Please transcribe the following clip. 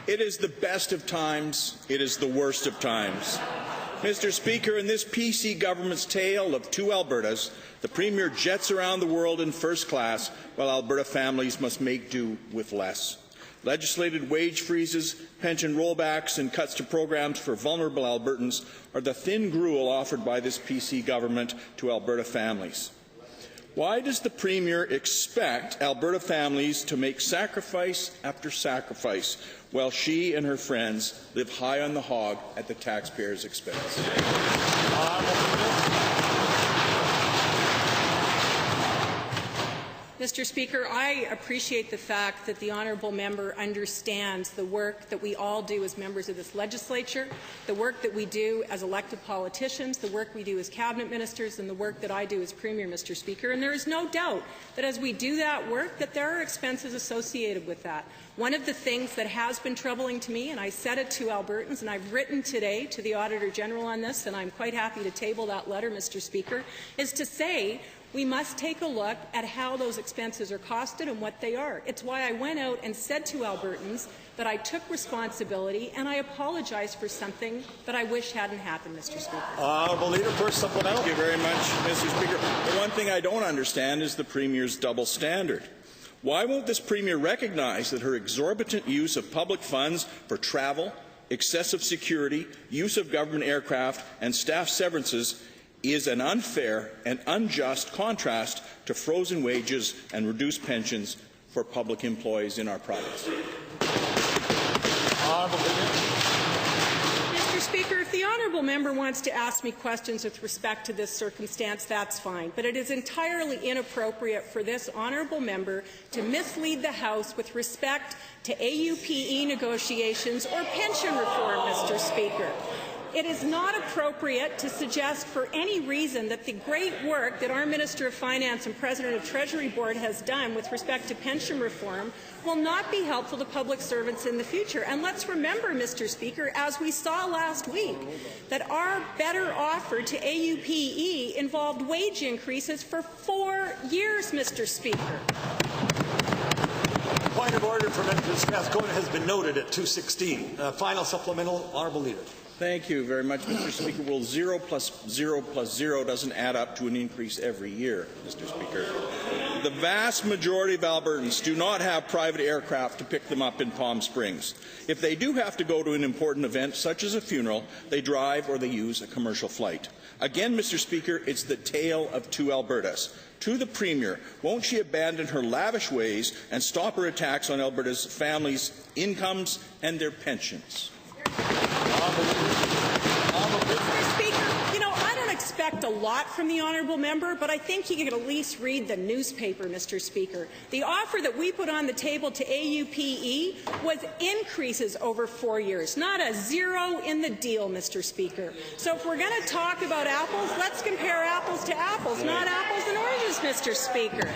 It is the best of times. It is the worst of times. Mr. Speaker, in this PC government's tale of two Albertas, the Premier jets around the world in first class, while Alberta families must make do with less. Legislated wage freezes, pension rollbacks, and cuts to programs for vulnerable Albertans are the thin gruel offered by this PC government to Alberta families. Why does the Premier expect Alberta families to make sacrifice after sacrifice while she and her friends live high on the hog at the taxpayers' expense? Mr. Speaker, I appreciate the fact that the honourable member understands the work that we all do as members of this legislature, the work that we do as elected politicians, the work we do as cabinet ministers, and the work that I do as Premier, Mr. Speaker. And there is no doubt that as we do that work, that there are expenses associated with that. One of the things that has been troubling to me, and I said it to Albertans, and I've written today to the Auditor General on this, and I'm quite happy to table that letter, Mr. Speaker, is to say we must take a look at how those expenses are costed and what they are. It's why I went out and said to Albertans that I took responsibility and I apologize for something that I wish hadn't happened, Mr. Speaker. Honourable Leader, first supplemental. Thank you very much, Mr. Speaker. The one thing I don't understand is the Premier's double standard. Why won't this Premier recognize that her exorbitant use of public funds for travel, excessive security, use of government aircraft, and staff severances is an unfair and unjust contrast to frozen wages and reduced pensions for public employees in our province? Mr. Speaker, if the honourable member wants to ask me questions with respect to this circumstance, that's fine. But it is entirely inappropriate for this honourable member to mislead the House with respect to AUPE negotiations or pension reform, Mr. Speaker. It is not appropriate to suggest for any reason that the great work that our Minister of Finance and President of Treasury Board has done with respect to pension reform will not be helpful to public servants in the future. And let's remember, Mr. Speaker, as we saw last week, that our better offer to AUPE involved wage increases for 4 years, Mr. Speaker. Point of order from Mr. Strathcona has been noted at 2:16. Final supplemental, Honourable Leader. Thank you very much, Mr. Speaker. Well, 0 plus 0 plus 0 doesn't add up to an increase every year, Mr. Speaker. The vast majority of Albertans do not have private aircraft to pick them up in Palm Springs. If they do have to go to an important event, such as a funeral, they drive or they use a commercial flight. Again, Mr. Speaker, it's the tale of two Albertas. To the Premier, won't she abandon her lavish ways and stop her attacks on Alberta's families' incomes and their pensions? Mr. Speaker, I don't expect a lot from the honourable member, but I think he could at least read the newspaper, Mr. Speaker. The offer that we put on the table to AUPE was increases over 4 years, not a zero in the deal, Mr. Speaker. So if we're going to talk about apples, let's compare apples to apples, not apples and oranges, Mr. Speaker.